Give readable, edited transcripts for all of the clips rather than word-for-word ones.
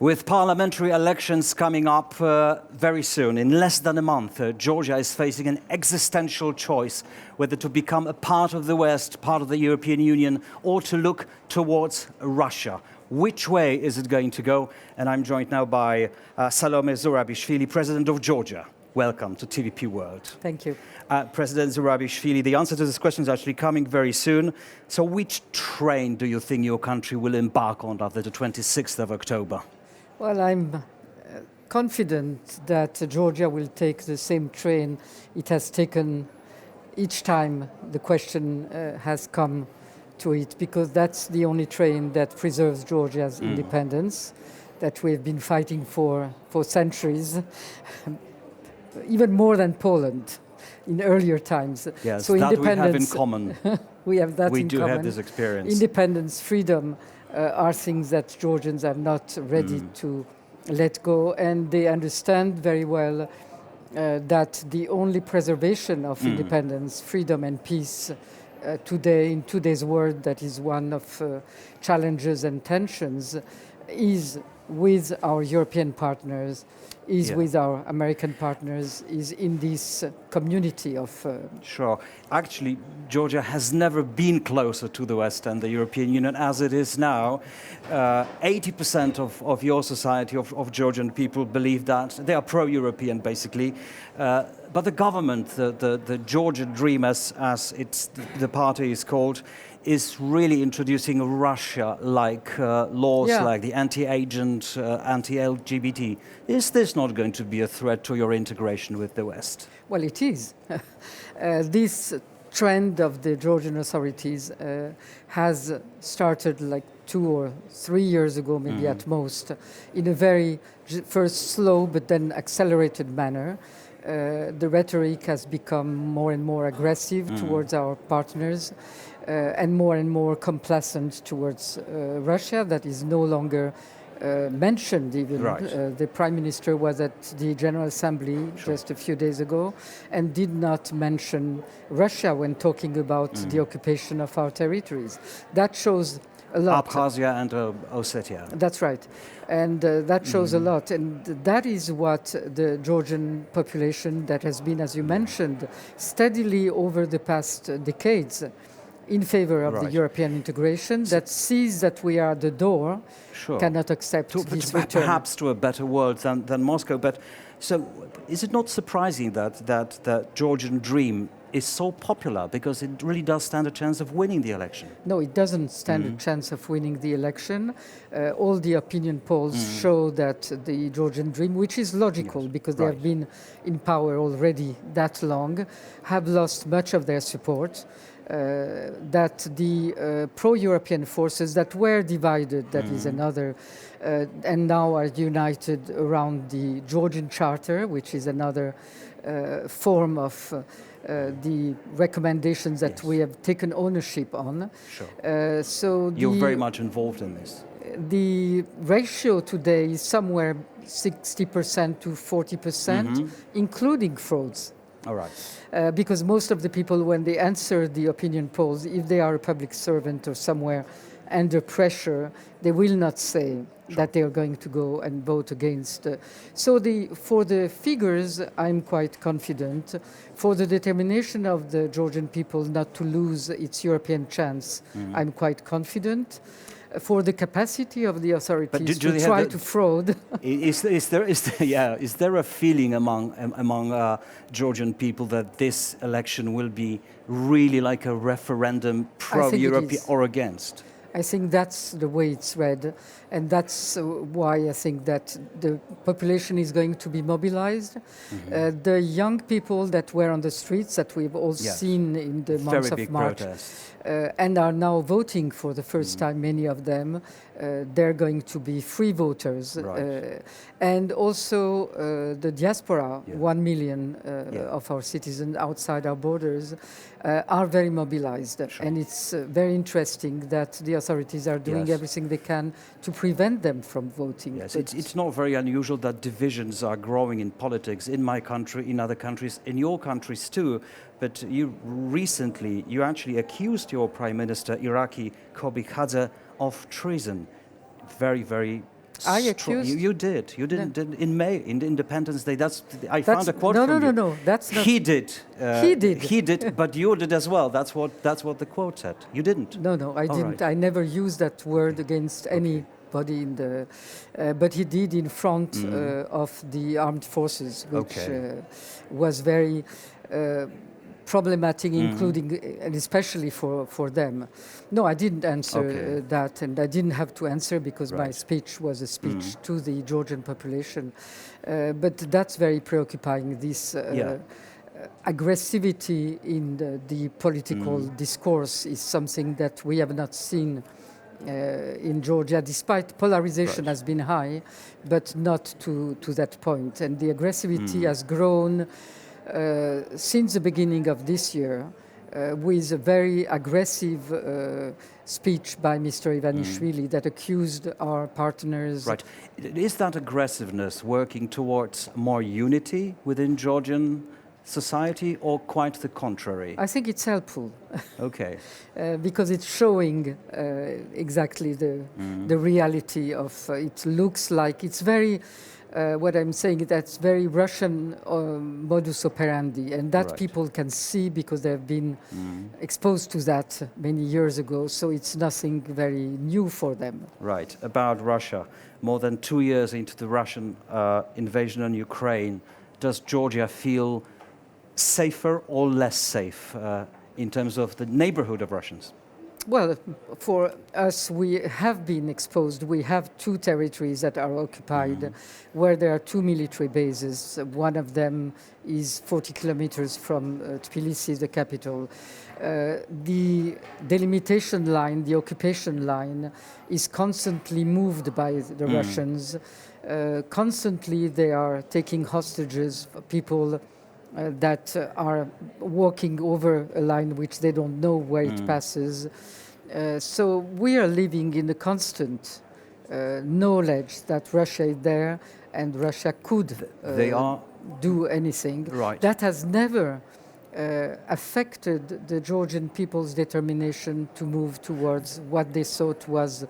With parliamentary elections coming up very soon, in less than a month, Georgia is facing an existential choice whether to become a part of the West, part of the European Union, or to look towards Russia. Which way is it going to go? And I'm joined now by Salome Zourabichvili, President of Georgia. Welcome to TVP World. Thank you. President Zourabichvili, the answer to this question is actually coming very soon. So which train do you think your country will embark on after the 26th of October? Well, I'm confident that Georgia will take the same train it has taken each time the question has come to it, because that's the only train that preserves Georgia's independence that we have been fighting for centuries, even more than Poland in earlier times. Yes, so that we have in common. We have that in common. We do have this experience. Independence, freedom are things that Georgians are not ready to let go, and they understand very well that the only preservation of independence, freedom and peace today, in today's world that is one of challenges and tensions, is with our European partners, is with our American partners, is in this community of... Sure. Actually, Georgia has never been closer to the West and the European Union as it is now. 80% of your society, of Georgian people, believe that. They are pro-European, basically. But the government, the Georgian Dream, as the party is called, is really introducing Russia-like laws, like the anti-agent, anti-LGBT. Is this not going to be a threat to your integration with the West? Well, it is. This trend of the Georgian authorities has started like 2 or 3 years ago, maybe at most, in a very first slow but then accelerated manner. The rhetoric has become more and more aggressive towards our partners and more complacent towards Russia. That is no longer mentioned even. Right. The Prime Minister was at the General Assembly just a few days ago and did not mention Russia when talking about the occupation of our territories. That shows a lot. Abkhazia and Ossetia. That's right. And that shows a lot. And that is what the Georgian population that has been, as you mentioned, steadily over the past decades in favor of the European integration, that sees that we are the door, cannot accept this return. Perhaps to a better world than Moscow. But so is it not surprising that the Georgian Dream is so popular, because it really does stand a chance of winning the election? No, it doesn't stand a chance of winning the election. All the opinion polls show that the Georgian Dream, which is logical because they have been in power already that long, have lost much of their support. That the pro-European forces that were divided, that is another, and now are united around the Georgian Charter, which is another form of the recommendations that we have taken ownership on. Sure. So you're very much involved in this. The ratio today is somewhere 60% to 40%, including frauds. All right. Because most of the people, when they answer the opinion polls, if they are a public servant or somewhere under pressure, they will not say that they are going to go and vote against. So for the figures, I'm quite confident. For the determination of the Georgian people not to lose its European chance, I'm quite confident. For the capacity of the authorities to try to fraud. Is there a feeling among Georgian people that this election will be really like a referendum pro-European or against? I think that's the way it's read, and that's why I think that the population is going to be mobilized. The young people that were on the streets that we've all seen in the months of March and are now voting for the first time, many of them, they're going to be free voters. And also the diaspora, 1 million of our citizens outside our borders, are very mobilized. And it's very interesting that the authorities are doing everything they can to prevent them from voting. Yes, it's not very unusual that divisions are growing in politics in my country, in other countries, in your countries too. But you actually accused your Prime Minister, Iraqi Kobikhadze, of treason. Very, very I accused... You did. You didn't. No. In May, in the Independence Day, I found a quote no, from no, you. no, that's not... He did. He did. He did, but you did as well. That's what the quote said. You didn't. No, I didn't. Right. I never used that word against anybody in the... but he did in front of the armed forces, which was very... problematic, including and especially for them. No, I didn't answer that, and I didn't have to answer because my speech was a speech to the Georgian population. But that's very preoccupying, this aggressivity in the political discourse is something that we have not seen in Georgia, despite polarization has been high, but not to that point. And the aggressivity has grown since the beginning of this year, with a very aggressive speech by Mr. Ivanishvili that accused our partners. Right. Is that aggressiveness working towards more unity within Georgian society, or quite the contrary? I think it's helpful. Okay. Because it's showing exactly the reality of it. Looks like it's very... what I'm saying, that's very Russian modus operandi, and that people can see because they've been exposed to that many years ago, so it's nothing very new for them. Right. About Russia, more than 2 years into the Russian invasion on Ukraine, does Georgia feel safer or less safe in terms of the neighborhood of Russians? Well, for us, we have been exposed. We have 2 territories that are occupied, where there are 2 military bases. One of them is 40 kilometers from Tbilisi, the capital. The delimitation line, the occupation line, is constantly moved by the Russians. Constantly, they are taking hostages, people that are walking over a line which they don't know where it passes. So we are living in the constant knowledge that Russia is there and Russia could do anything. Right. That has never affected the Georgian people's determination to move towards what they thought was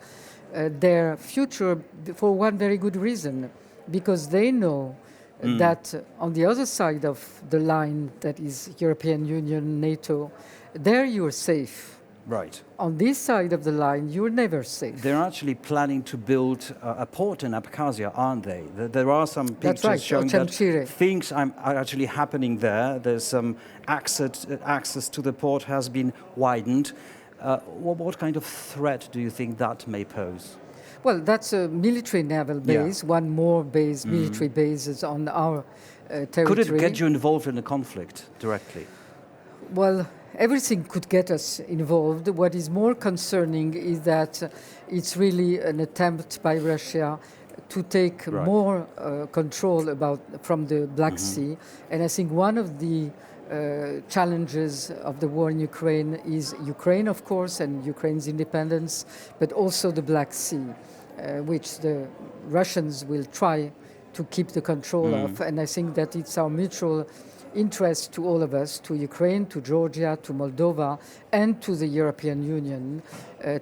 their future, for one very good reason, because they know that on the other side of the line, that is European Union, NATO, there you're safe. Right. On this side of the line, you're never safe. They're actually planning to build a port in Abkhazia, aren't they? There are some pictures showing that things are actually happening there. There's some access to the port has been widened. What kind of threat do you think that may pose? Well, that's a military naval base. One more base, military base, is on our territory. Could it get you involved in a conflict directly? Well, everything could get us involved. What is more concerning is that it's really an attempt by Russia to take more control from the Black Sea. And I think one of the challenges of the war in Ukraine is Ukraine, of course, and Ukraine's independence, but also the Black Sea, which the Russians will try to keep the control of. And I think that it's our mutual interest to all of us, to Ukraine, to Georgia, to Moldova, and to the European Union,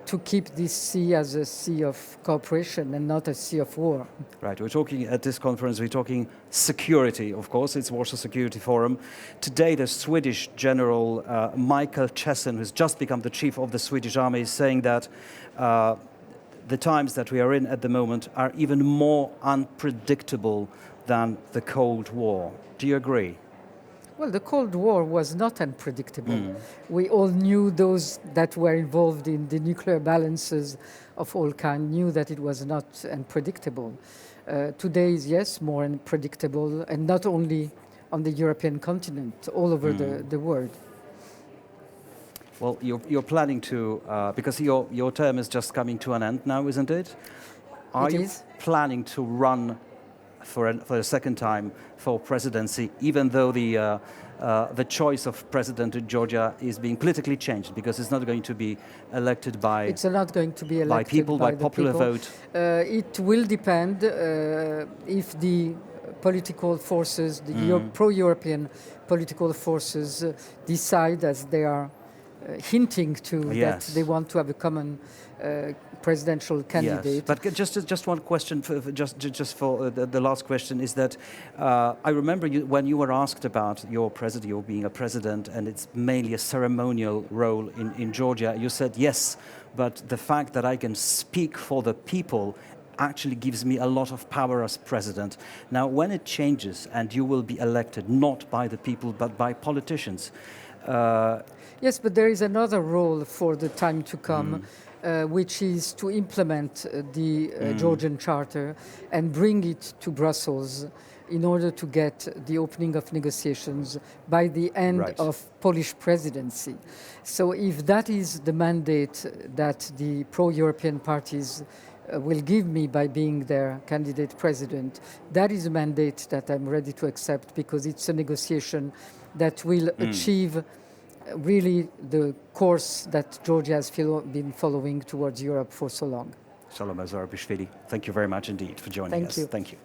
to keep this sea as a sea of cooperation and not a sea of war. Right. We're talking at this conference, we're talking security, of course. It's Warsaw Security Forum. Today, the Swedish General Michael Chesson, who's just become the chief of the Swedish Army, is saying that the times that we are in at the moment are even more unpredictable than the Cold War. Do you agree? Well, the Cold War was not unpredictable. We all knew, those that were involved in the nuclear balances of all kinds knew that it was not unpredictable. Today is, yes, more unpredictable, and not only on the European continent, all over the world. Well, you're planning to, because your term is just coming to an end now, isn't it? Are you planning to run for a second time for presidency, even though the choice of president in Georgia is being politically changed, because it's not going to be elected by... It's not going to be elected by people, by popular vote? It will depend if the political forces, the pro-European political forces decide, as they are hinting to that Yes. they want to have a common presidential candidate. Yes, but just one question, just for the last question is that I remember when you were asked about your being a president, and it's mainly a ceremonial role in Georgia. You said yes, but the fact that I can speak for the people actually gives me a lot of power as president. Now, when it changes and you will be elected not by the people but by politicians. Yes, but there is another role for the time to come, which is to implement the Georgian Charter and bring it to Brussels in order to get the opening of negotiations by the end Right. of Polish presidency. So if that is the mandate that the pro-European parties will give me by being their candidate president, that is a mandate that I'm ready to accept, because it's a negotiation that will achieve really the course that Georgia has been following towards Europe for so long. Salome Zourabichvili, thank you very much indeed for joining us. Thank you. Thank you.